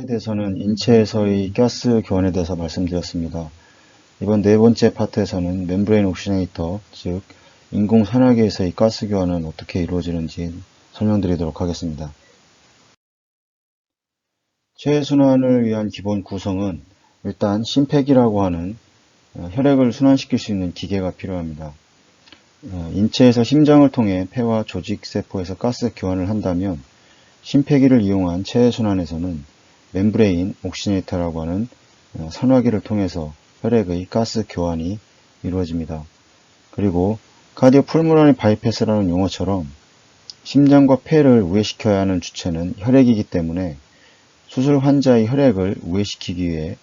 슬라이드에서는 인체에서의 가스 교환에 대해서 말씀드렸습니다. 이번 네 번째 파트에서는 멤브레인 옥시네이터, 즉 인공 산화기에서의 가스 교환은 어떻게 이루어지는지 설명드리도록 하겠습니다. 체순환을 위한 기본 구성은 일단 심폐기라고 하는 혈액을 순환시킬 수 있는 기계가 필요합니다. 인체에서 심장을 통해 폐와 조직세포에서 가스 교환을 한다면 심폐기를 이용한 체순환에서는 멤브레인 옥시네이터라고 하는 산화기를 통해서 혈액의 가스 교환이 이루어집니다. 그리고 카디오 풀모나리 바이패스라는 용어처럼 심장과 폐를 우회시켜야 하는 주체는 혈액이기 때문에 수술 환자의 혈액을 우회시키기 위해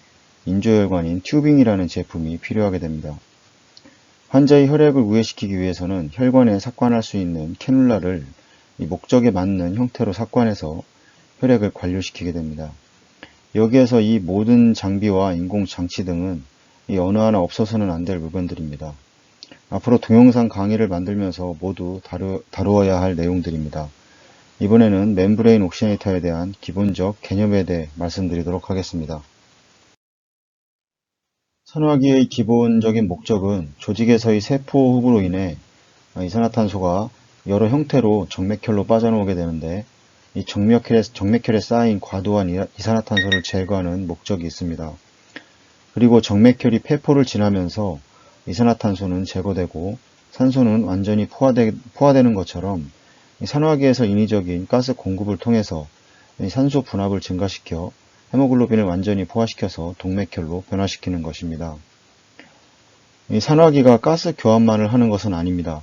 인조혈관인 튜빙이라는 제품이 필요하게 됩니다. 환자의 혈액을 우회시키기 위해서는 혈관에 삭관할 수 있는 캐뉼라를 이 목적에 맞는 형태로 삭관해서 혈액을 관류시키게 됩니다. 여기에서 이 모든 장비와 인공장치 등은 이 어느 하나 없어서는 안 될 물건들입니다. 앞으로 동영상 강의를 만들면서 모두 다루어야 할 내용들입니다. 이번에는 멤브레인 옥시네이터에 대한 기본적 개념에 대해 말씀드리도록 하겠습니다. 산화기의 기본적인 목적은 조직에서의 세포 흡으로 인해 이산화탄소가 여러 형태로 정맥혈로 빠져나오게 되는데 이 정맥혈에 쌓인 과도한 이산화탄소를 제거하는 목적이 있습니다. 그리고 정맥혈이 폐포를 지나면서 이산화탄소는 제거되고 산소는 완전히 포화되는 것처럼 산화기에서 인위적인 가스 공급을 통해서 산소 분압을 증가시켜 헤모글로빈을 완전히 포화시켜서 동맥혈로 변화시키는 것입니다. 이 산화기가 가스 교환만을 하는 것은 아닙니다.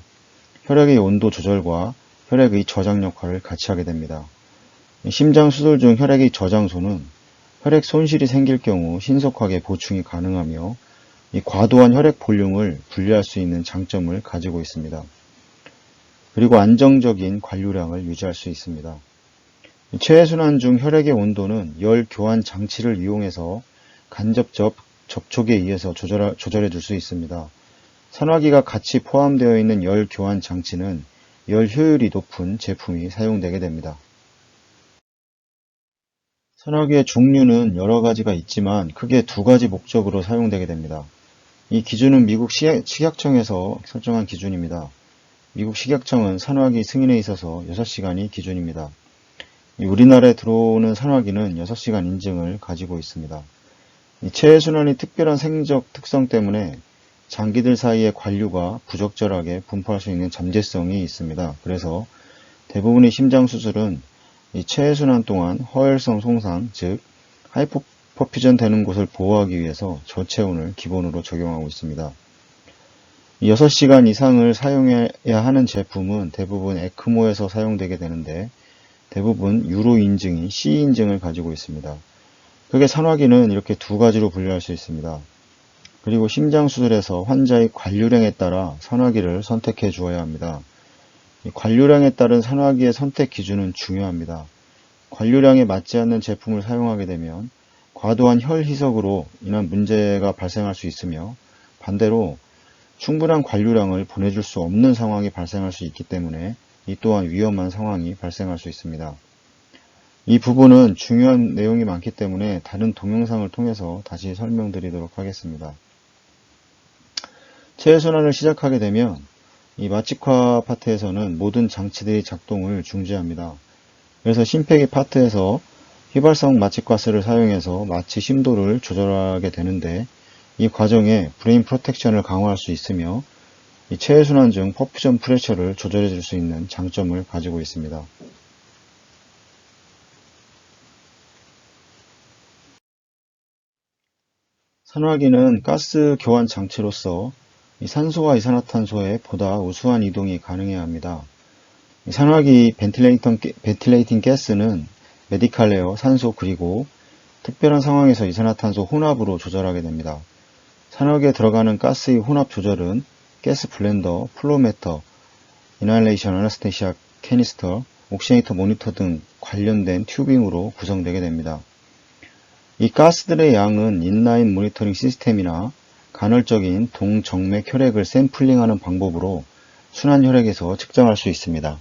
혈액의 온도 조절과 혈액의 저장 역할을 같이 하게 됩니다. 심장 수술 중 혈액의 저장소는 혈액 손실이 생길 경우 신속하게 보충이 가능하며 이 과도한 혈액 볼륨을 분리할 수 있는 장점을 가지고 있습니다. 그리고 안정적인 관류량을 유지할 수 있습니다. 체순환 중 혈액의 온도는 열 교환 장치를 이용해서 간접적 접촉에 의해서 조절해 줄 수 있습니다. 산화기가 같이 포함되어 있는 열 교환 장치는 열 효율이 높은 제품이 사용되게 됩니다. 산화기의 종류는 여러 가지가 있지만 크게 두 가지 목적으로 사용되게 됩니다. 이 기준은 미국 식약청에서 설정한 기준입니다. 미국 식약청은 산화기 승인에 있어서 6시간이 기준입니다. 우리나라에 들어오는 산화기는 6시간 인증을 가지고 있습니다. 체순환이 특별한 생리적 특성 때문에 장기들 사이의 관류가 부적절하게 분포할 수 있는 잠재성이 있습니다. 그래서 대부분의 심장 수술은 이 체순환 동안 허혈성 손상, 즉 하이퍼퓨전 되는 곳을 보호하기 위해서 저체온을 기본으로 적용하고 있습니다. 6시간 이상을 사용해야 하는 제품은 대부분 에크모에서 사용되게 되는데 대부분 유로 인증인 C 인증을 가지고 있습니다. 크게 산화기는 이렇게 두 가지로 분류할 수 있습니다. 그리고 심장 수술에서 환자의 관류량에 따라 산화기를 선택해 주어야 합니다. 관류량에 따른 산화기의 선택 기준은 중요합니다. 관류량에 맞지 않는 제품을 사용하게 되면 과도한 혈 희석으로 인한 문제가 발생할 수 있으며 반대로 충분한 관류량을 보내줄 수 없는 상황이 발생할 수 있기 때문에 이 또한 위험한 상황이 발생할 수 있습니다. 이 부분은 중요한 내용이 많기 때문에 다른 동영상을 통해서 다시 설명드리도록 하겠습니다. 체순환을 시작하게 되면 이 마취과 파트에서는 모든 장치들이 작동을 중지합니다. 그래서 심폐기 파트에서 휘발성 마취가스를 사용해서 마취 심도를 조절하게 되는데 이 과정에 브레인 프로텍션을 강화할 수 있으며 이 체순환 중 퍼퓨전 프레셔를 조절해 줄 수 있는 장점을 가지고 있습니다. 산화기는 가스 교환 장치로서 이 산소와 이산화탄소의 보다 우수한 이동이 가능해야 합니다. 산화기 벤틸레이팅 가스는 메디칼 에어, 산소 그리고 특별한 상황에서 이산화탄소 혼합으로 조절하게 됩니다. 산화기에 들어가는 가스의 혼합 조절은 가스 블렌더, 플로메터, 이날레이션 아나스테시아 캐니스터, 옥시네이터 모니터 등 관련된 튜빙으로 구성되게 됩니다. 이 가스들의 양은 인라인 모니터링 시스템이나 간헐적인 동정맥 혈액을 샘플링하는 방법으로 순환 혈액에서 측정할 수 있습니다.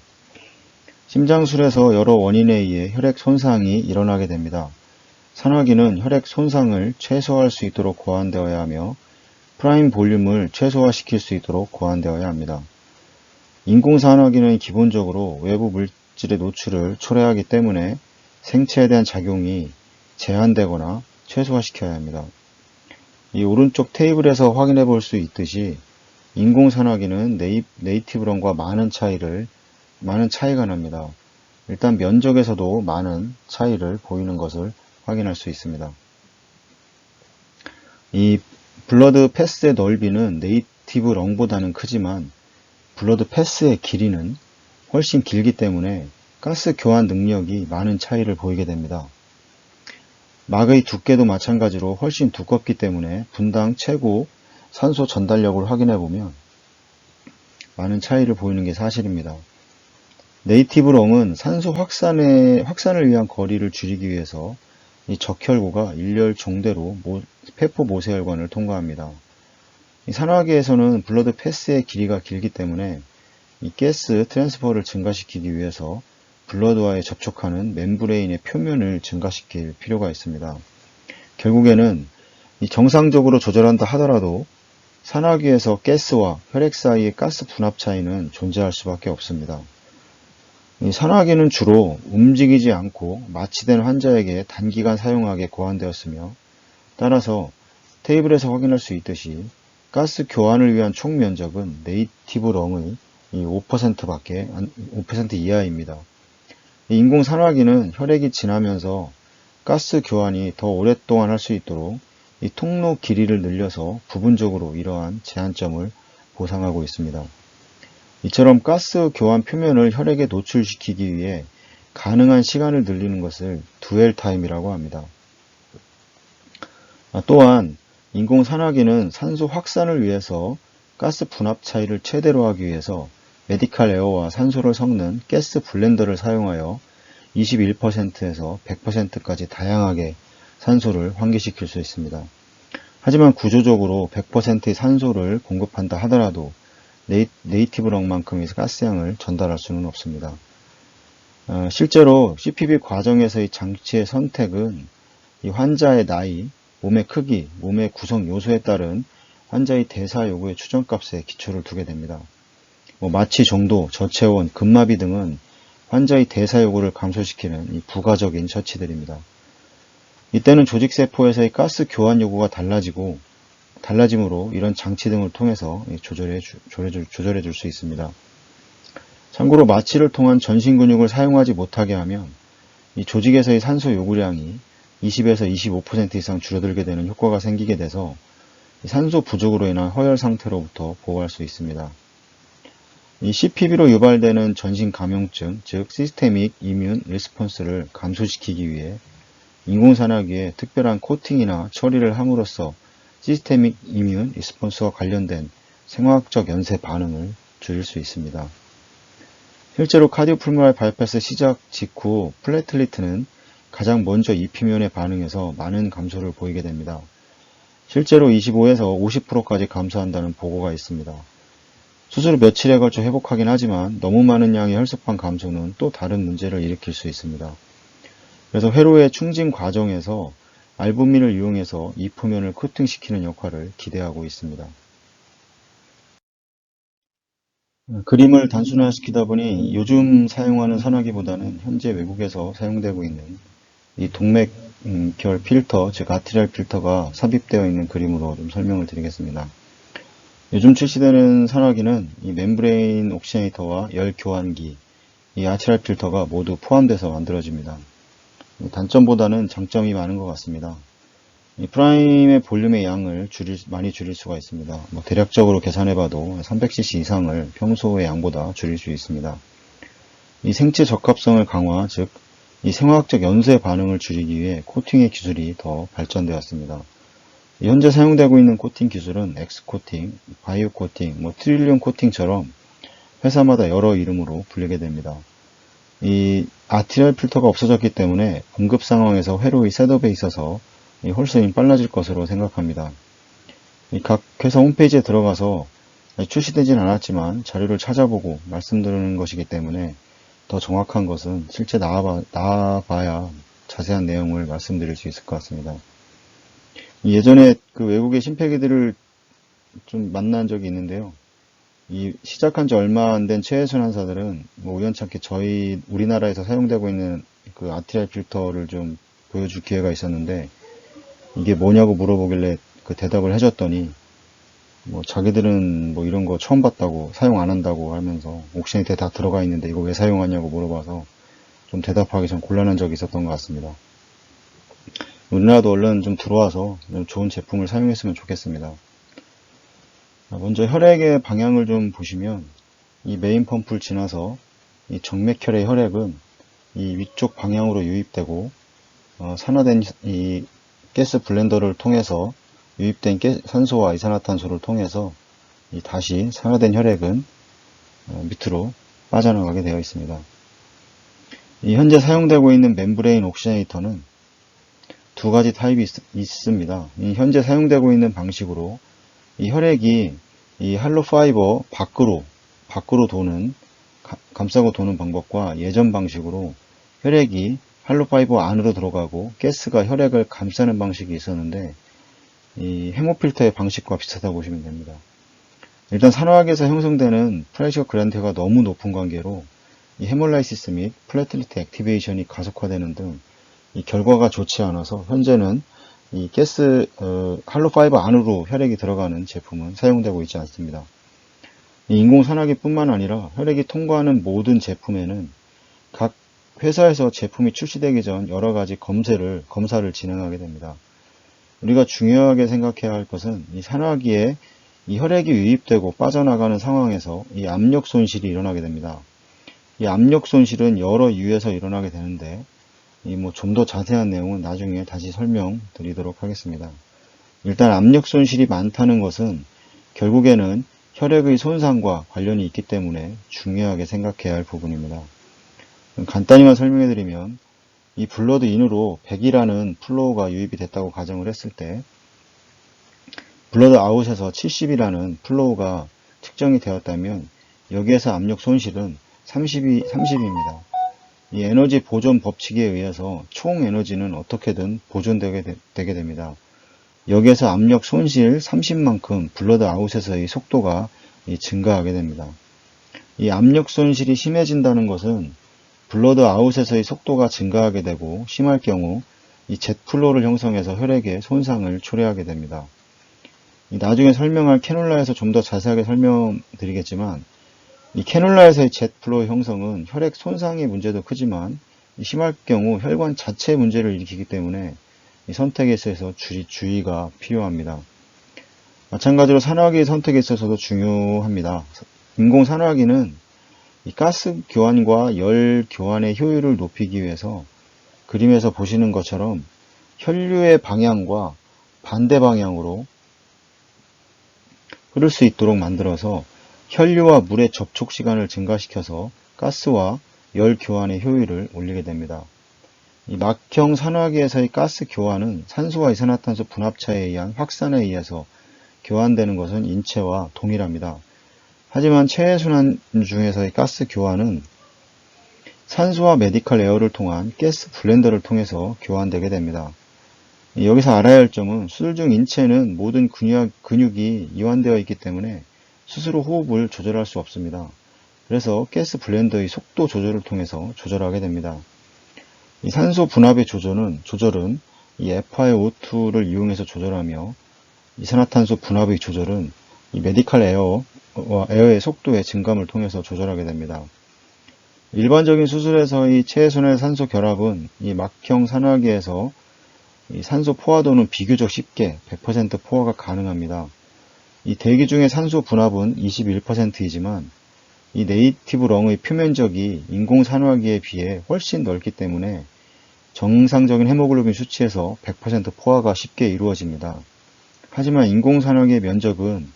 심장술에서 여러 원인에 의해 혈액 손상이 일어나게 됩니다. 산화기는 혈액 손상을 최소화할 수 있도록 고안되어야 하며 프라임 볼륨을 최소화시킬 수 있도록 고안되어야 합니다. 인공산화기는 기본적으로 외부 물질의 노출을 초래하기 때문에 생체에 대한 작용이 제한되거나 최소화시켜야 합니다. 이 오른쪽 테이블에서 확인해 볼 수 있듯이 인공산화기는 네이티브럼과 많은 차이가 납니다. 일단 면적에서도 많은 차이를 보이는 것을 확인할 수 있습니다. 이 블러드 패스의 넓이는 네이티브 럼보다는 크지만 블러드 패스의 길이는 훨씬 길기 때문에 가스 교환 능력이 많은 차이를 보이게 됩니다. 막의 두께도 마찬가지로 훨씬 두껍기 때문에 분당 최고 산소 전달력을 확인해 보면 많은 차이를 보이는 게 사실입니다. 네이티브 럼은 산소 확산을 위한 거리를 줄이기 위해서 이 적혈구가 일렬 종대로 폐포 모세혈관을 통과합니다. 이 산화기에서는 블러드 패스의 길이가 길기 때문에 이 가스 트랜스퍼를 증가시키기 위해서 블러드와의 접촉하는 멤브레인의 표면을 증가시킬 필요가 있습니다. 결국에는 이 정상적으로 조절한다 하더라도 산화기에서 가스와 혈액 사이의 가스 분압 차이는 존재할 수밖에 없습니다. 이 산화기는 주로 움직이지 않고 마취된 환자에게 단기간 사용하게 고안되었으며 따라서 테이블에서 확인할 수 있듯이 가스 교환을 위한 총 면적은 네이티브 럼의 5% 이하입니다. 인공 산화기는 혈액이 지나면서 가스 교환이 더 오랫동안 할 수 있도록 이 통로 길이를 늘려서 부분적으로 이러한 제한점을 보상하고 있습니다. 이처럼 가스 교환 표면을 혈액에 노출시키기 위해 가능한 시간을 늘리는 것을 듀얼 타임이라고 합니다. 또한 인공 산화기는 산소 확산을 위해서 가스 분압 차이를 최대로 하기 위해서 메디칼 에어와 산소를 섞는 가스 블렌더를 사용하여 21%에서 100%까지 다양하게 산소를 환기시킬 수 있습니다. 하지만 구조적으로 100%의 산소를 공급한다 하더라도 네이티브 럼만큼의 가스량을 전달할 수는 없습니다. 실제로 CPB 과정에서의 장치의 선택은 이 환자의 나이, 몸의 크기, 몸의 구성 요소에 따른 환자의 대사 요구의 추정값에 기초를 두게 됩니다. 마취 정도, 저체온, 근마비 등은 환자의 대사 요구를 감소시키는 이 부가적인 처치들입니다. 이때는 조직세포에서의 가스 교환 요구가 달라짐으로 이런 장치 등을 통해서 조절해 줄 수 있습니다. 참고로 마취를 통한 전신 근육을 사용하지 못하게 하면 이 조직에서의 산소 요구량이 20에서 25% 이상 줄어들게 되는 효과가 생기게 돼서 산소 부족으로 인한 허혈 상태로부터 보호할 수 있습니다. 이 CPB로 유발되는 전신 감염증, 즉 시스테믹 이뮨 리스폰스를 감소시키기 위해 인공산화기에 특별한 코팅이나 처리를 함으로써 시스테믹 이뮨 리스폰스와 관련된 생화학적 연쇄 반응을 줄일 수 있습니다. 실제로 카디오풀모널 바이패스 시작 직후 플래틀리트는 가장 먼저 이 표면에 반응해서 많은 감소를 보이게 됩니다. 실제로 25에서 50%까지 감소한다는 보고가 있습니다. 수술 후 며칠에 걸쳐 회복하긴 하지만 너무 많은 양의 혈소판 감소는 또 다른 문제를 일으킬 수 있습니다. 그래서 회로의 충진 과정에서 알부민을 이용해서 이 표면을 코팅시키는 역할을 기대하고 있습니다. 그림을 단순화시키다 보니 요즘 사용하는 산화기보다는 현재 외국에서 사용되고 있는 이 동맥결 필터, 즉 아트리얼 필터가 삽입되어 있는 그림으로 좀 설명을 드리겠습니다. 요즘 출시되는 산화기는 이 멤브레인 옥시네이터와 열 교환기, 이 아트리얼 필터가 모두 포함돼서 만들어집니다. 단점보다는 장점이 많은 것 같습니다. 이 프라임의 볼륨의 양을 많이 줄일 수가 있습니다. 대략적으로 계산해봐도 300cc 이상을 평소의 양보다 줄일 수 있습니다. 이 생체 적합성을 강화, 즉 이 생화학적 연쇄 반응을 줄이기 위해 코팅의 기술이 더 발전되었습니다. 현재 사용되고 있는 코팅 기술은 엑스코팅, 바이오 코팅, 트릴리움 코팅처럼 회사마다 여러 이름으로 불리게 됩니다. 이 아트리얼 필터가 없어졌기 때문에 공급 상황에서 회로의 셋업에 있어서 이 홀수는 빨라질 것으로 생각합니다. 각 회사 홈페이지에 들어가서 출시되진 않았지만 자료를 찾아보고 말씀드리는 것이기 때문에 더 정확한 것은 실제 나와봐야 자세한 내용을 말씀드릴 수 있을 것 같습니다. 예전에 그 외국의 심폐기들을 좀 만난 적이 있는데요. 이 시작한 지 얼마 안 된 체외순환사들은 뭐 우연찮게 우리나라에서 사용되고 있는 그 아트리알 필터를 좀 보여줄 기회가 있었는데, 이게 뭐냐고 물어보길래 그 대답을 해줬더니 뭐 자기들은 뭐 이런 거 처음 봤다고, 사용 안 한다고 하면서 옥시네이트에 다 들어가 있는데 이거 왜 사용하냐고 물어봐서 좀 대답하기 좀 곤란한 적이 있었던 것 같습니다. 우리나라도 얼른 좀 들어와서 좀 좋은 제품을 사용했으면 좋겠습니다. 먼저 혈액의 방향을 좀 보시면, 이 메인 펌프를 지나서 이 정맥혈의 혈액은 이 위쪽 방향으로 유입되고, 산화된 이 가스 블렌더를 통해서 유입된 산소와 이산화탄소를 통해서 다시 산화된 혈액은 밑으로 빠져나가게 되어 있습니다. 이 현재 사용되고 있는 멤브레인 옥시네이터는 두 가지 타입이 있습니다. 이 현재 사용되고 있는 방식으로 이 혈액이 이 할로 파이버 밖으로 도는, 감싸고 도는 방법과, 예전 방식으로 혈액이 할로 파이버 안으로 들어가고 가스가 혈액을 감싸는 방식이 있었는데, 이 헤모필터의 방식과 비슷하다고 보시면 됩니다. 일단 산화학에서 형성되는 프레셔 그랜드가 너무 높은 관계로 이 헤몰라이시스 및 플레틀리트 액티베이션이 가속화되는 등 이 결과가 좋지 않아서 현재는 이 할로 파이버 안으로 혈액이 들어가는 제품은 사용되고 있지 않습니다. 이 인공 산화기뿐만 아니라 혈액이 통과하는 모든 제품에는 각 회사에서 제품이 출시되기 전 여러 가지 검사를 진행하게 됩니다. 우리가 중요하게 생각해야 할 것은, 이 산화기에 이 혈액이 유입되고 빠져나가는 상황에서 이 압력 손실이 일어나게 됩니다. 이 압력 손실은 여러 이유에서 일어나게 되는데, 좀 더 자세한 내용은 나중에 다시 설명드리도록 하겠습니다. 일단 압력 손실이 많다는 것은 결국에는 혈액의 손상과 관련이 있기 때문에 중요하게 생각해야 할 부분입니다. 간단히만 설명해드리면, 이 블러드 인으로 100이라는 플로우가 유입이 됐다고 가정을 했을 때, 블러드 아웃에서 70이라는 플로우가 측정이 되었다면 여기에서 압력 손실은 30입니다. 이 에너지 보존 법칙에 의해서 총 에너지는 어떻게든 보존되게 됩니다. 여기에서 압력 손실 30만큼 블러드 아웃에서의 속도가 증가하게 됩니다. 이 압력 손실이 심해진다는 것은 블러드 아웃에서의 속도가 증가하게 되고, 심할 경우 이 jet플로우를 형성해서 혈액에 손상을 초래하게 됩니다. 나중에 설명할 캐놀라에서 좀 더 자세하게 설명드리겠지만, 이 캐놀라에서의 jet플로우 형성은 혈액 손상의 문제도 크지만 심할 경우 혈관 자체의 문제를 일으키기 때문에 이 선택에 있어서 주의가 필요합니다. 마찬가지로 산화기 선택에 있어서도 중요합니다. 인공 산화기는 이 가스 교환과 열 교환의 효율을 높이기 위해서 그림에서 보시는 것처럼 혈류의 방향과 반대 방향으로 흐를 수 있도록 만들어서 혈류와 물의 접촉 시간을 증가시켜서 가스와 열 교환의 효율을 올리게 됩니다. 이 막형 산화기에서의 가스 교환은 산소와 이산화탄소 분합차에 의한 확산에 의해서 교환되는 것은 인체와 동일합니다. 하지만 체외순환 중에서의 가스 교환은 산소와 메디컬 에어를 통한 가스 블렌더를 통해서 교환되게 됩니다. 여기서 알아야 할 점은, 수술 중 인체는 모든 근육이 이완되어 있기 때문에 스스로 호흡을 조절할 수 없습니다. 그래서 가스 블렌더의 속도 조절을 통해서 조절하게 됩니다. 이 산소 분압의 조절은 이 FiO2를 이용해서 조절하며, 이산화탄소 분압의 조절은 이 메디컬 에어의 속도의 증감을 통해서 조절하게 됩니다. 일반적인 수술에서의 체외순환 산소 결합은 이 막형 산화기에서 이 산소 포화도는 비교적 쉽게 100% 포화가 가능합니다. 이 대기 중의 산소 분압은 21%이지만 이 네이티브 렁의 표면적이 인공 산화기에 비해 훨씬 넓기 때문에 정상적인 헤모글로빈 수치에서 100% 포화가 쉽게 이루어집니다. 하지만 인공 산화기의 면적은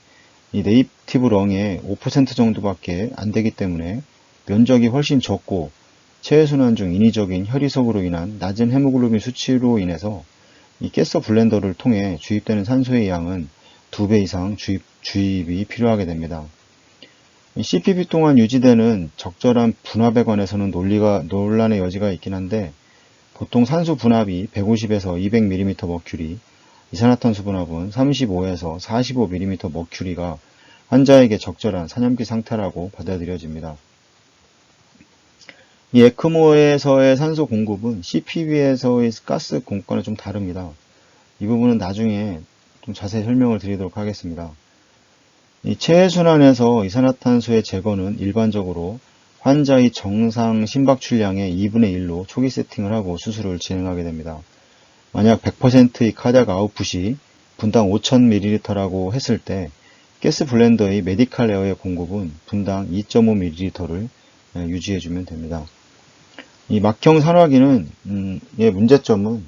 이 네이티브 렁의 5% 정도밖에 안 되기 때문에 면적이 훨씬 적고, 체외순환 중 인위적인 혈이석으로 인한 낮은 헤모글로빈 수치로 인해서 이 가스 블렌더를 통해 주입되는 산소의 양은 2배 이상 주입이 필요하게 됩니다. CPB 동안 유지되는 적절한 분압에 관해서는 논란의 여지가 있긴 한데, 보통 산소 분압이 150에서 200mm 머큐리, 이산화탄소 분압은 35에서 45mm 머큐리가 환자에게 적절한 산염기 상태라고 받아들여집니다. 이 에크모에서의 산소 공급은 CPB에서의 가스 공급과는 좀 다릅니다. 이 부분은 나중에 좀 자세히 설명을 드리도록 하겠습니다. 이 체해순환에서 이산화탄소의 제거는 일반적으로 환자의 정상 심박출량의 2분의 1로 초기 세팅을 하고 수술을 진행하게 됩니다. 만약 100%의 카디악 아웃풋이 분당 5000ml라고 했을 때 가스 블렌더의 메디칼 에어의 공급은 분당 2.5ml를 유지해주면 됩니다. 이 막형 산화기는 문제점은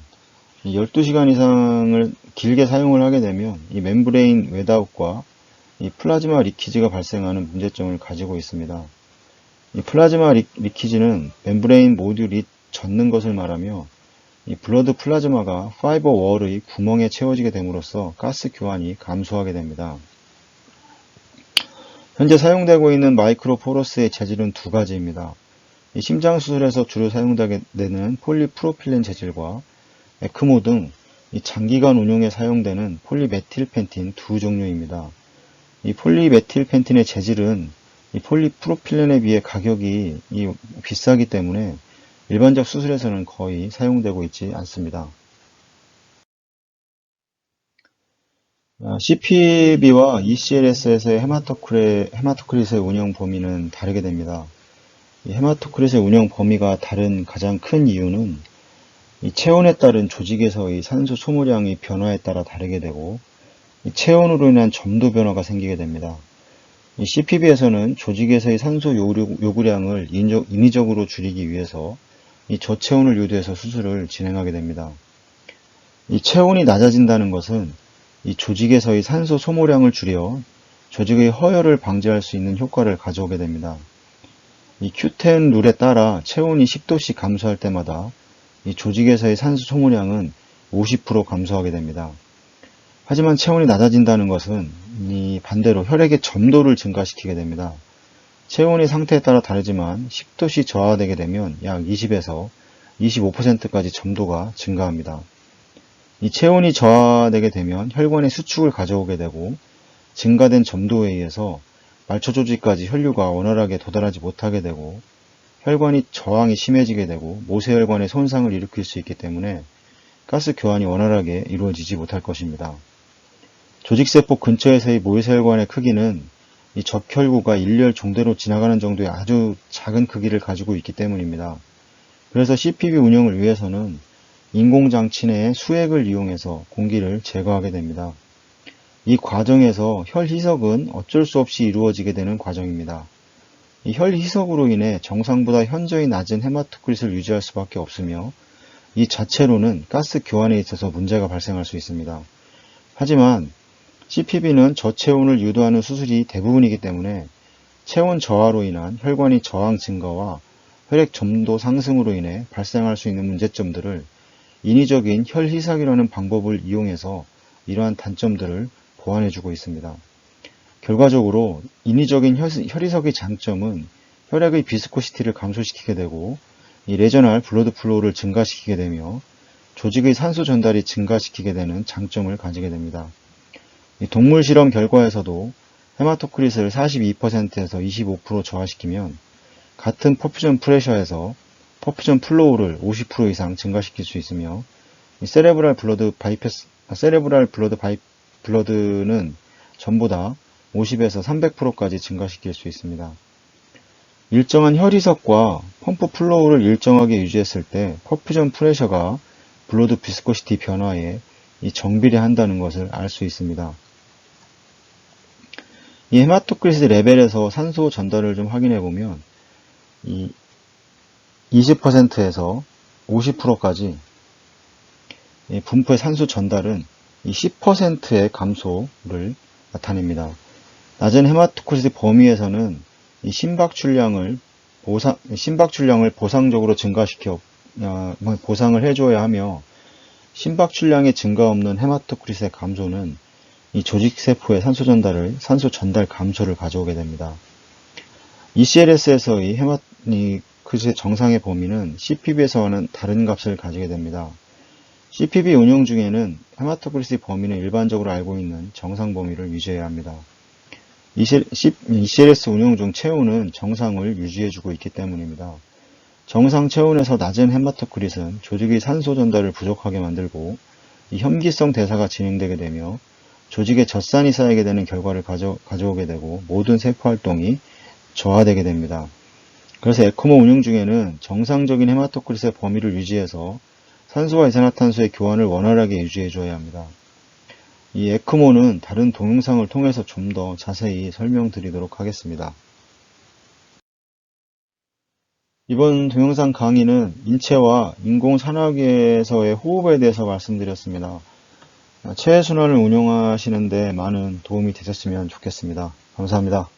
12시간 이상을 길게 사용을 하게 되면 이 멤브레인 웨다웃과 이 플라즈마 리키지가 발생하는 문제점을 가지고 있습니다. 이 플라즈마 리키지는 멤브레인 모듈이 젖는 것을 말하며 이 블러드 플라즈마가 파이버 월의 구멍에 채워지게 됨으로써 가스 교환이 감소하게 됩니다. 현재 사용되고 있는 마이크로 포러스의 재질은 두 가지입니다. 이 심장 수술에서 주로 사용되게 되는 폴리프로필렌 재질과 에크모 등 이 장기간 운용에 사용되는 폴리메틸펜틴 두 종류입니다. 이 폴리메틸펜틴의 재질은 이 폴리프로필렌에 비해 가격이 비싸기 때문에 일반적 수술에서는 거의 사용되고 있지 않습니다. CPB와 ECLS에서의 헤마토크릿의 운영 범위는 다르게 됩니다. 이 헤마토크릿의 운영 범위가 다른 가장 큰 이유는 이 체온에 따른 조직에서의 산소 소모량의 변화에 따라 다르게 되고 이 체온으로 인한 점도 변화가 생기게 됩니다. 이 CPB에서는 조직에서의 산소 요구량을 인위적으로 줄이기 위해서 이 저체온을 유도해서 수술을 진행하게 됩니다. 이 체온이 낮아진다는 것은 이 조직에서의 산소 소모량을 줄여 조직의 허혈을 방지할 수 있는 효과를 가져오게 됩니다. 이 Q10 룰에 따라 체온이 10도씩 감소할 때마다 이 조직에서의 산소 소모량은 50% 감소하게 됩니다. 하지만 체온이 낮아진다는 것은 이 반대로 혈액의 점도를 증가시키게 됩니다. 체온의 상태에 따라 다르지만 10도씩 저하되게 되면 약 20에서 25%까지 점도가 증가합니다. 이 체온이 저하되게 되면 혈관의 수축을 가져오게 되고 증가된 점도에 의해서 말초 조직까지 혈류가 원활하게 도달하지 못하게 되고 혈관이 저항이 심해지게 되고 모세혈관에 손상을 일으킬 수 있기 때문에 가스 교환이 원활하게 이루어지지 못할 것입니다. 조직세포 근처에서의 모세혈관의 크기는 이 적혈구가 일렬 종대로 지나가는 정도의 아주 작은 크기를 가지고 있기 때문입니다. 그래서 CPB 운영을 위해서는 인공장치 내의 수액을 이용해서 공기를 제거하게 됩니다. 이 과정에서 혈 희석은 어쩔 수 없이 이루어지게 되는 과정입니다. 이 혈 희석으로 인해 정상보다 현저히 낮은 헤마토크릿을 유지할 수밖에 없으며 이 자체로는 가스 교환에 있어서 문제가 발생할 수 있습니다. 하지만 CPB는 저체온을 유도하는 수술이 대부분이기 때문에 체온 저하로 인한 혈관의 저항 증가와 혈액 점도 상승으로 인해 발생할 수 있는 문제점들을 인위적인 혈 희석이라는 방법을 이용해서 이러한 단점들을 보완해주고 있습니다. 결과적으로 인위적인 혈희석의 장점은 혈액의 비스코시티를 감소시키게 되고 이 레저널 블러드 플로우를 증가시키게 되며 조직의 산소 전달이 증가시키게 되는 장점을 가지게 됩니다. 이 동물 실험 결과에서도 헤마토크릿을 42%에서 25% 저하시키면 같은 퍼퓨전 프레셔에서 퍼퓨전 플로우를 50% 이상 증가시킬 수 있으며 이 세레브랄 블러드는 전보다 50에서 300%까지 증가시킬 수 있습니다. 일정한 혈희석과 펌프 플로우를 일정하게 유지했을 때 퍼퓨전 프레셔가 블러드 비스코시티 변화에 정비례한다는 것을 알 수 있습니다. 이 헤마토크릿 레벨에서 산소 전달을 좀 확인해 보면 20%에서 50%까지 분포의 산소 전달은 10%의 감소를 나타냅니다. 낮은 헤마토크릿 범위에서는 이 심박출량을 보상적으로 보상을 해줘야 하며 심박출량의 증가 없는 헤마토크릿의 감소는 이 조직세포의 산소 전달 감소를 가져오게 됩니다. ECLS에서의 헤마토크리스의 정상의 범위는 CPB에서는 다른 값을 가지게 됩니다. CPB 운용 중에는 헤마토크리스의 범위는 일반적으로 알고 있는 정상 범위를 유지해야 합니다. ECLS 운용 중 체온은 정상을 유지해주고 있기 때문입니다. 정상 체온에서 낮은 헤마토크릿은 조직의 산소 전달을 부족하게 만들고 이 혐기성 대사가 진행되게 되며 조직에 젖산이 쌓이게 되는 결과를 가져오게 되고 모든 세포 활동이 저하되게 됩니다. 그래서 에크모 운용 중에는 정상적인 헤마토크릿의 범위를 유지해서 산소와 이산화탄소의 교환을 원활하게 유지해줘야 합니다. 이 에크모는 다른 동영상을 통해서 좀 더 자세히 설명드리도록 하겠습니다. 이번 동영상 강의는 인체와 인공산화계에서의 호흡에 대해서 말씀드렸습니다. 체해순환을 운영하시는데 많은 도움이 되셨으면 좋겠습니다. 감사합니다.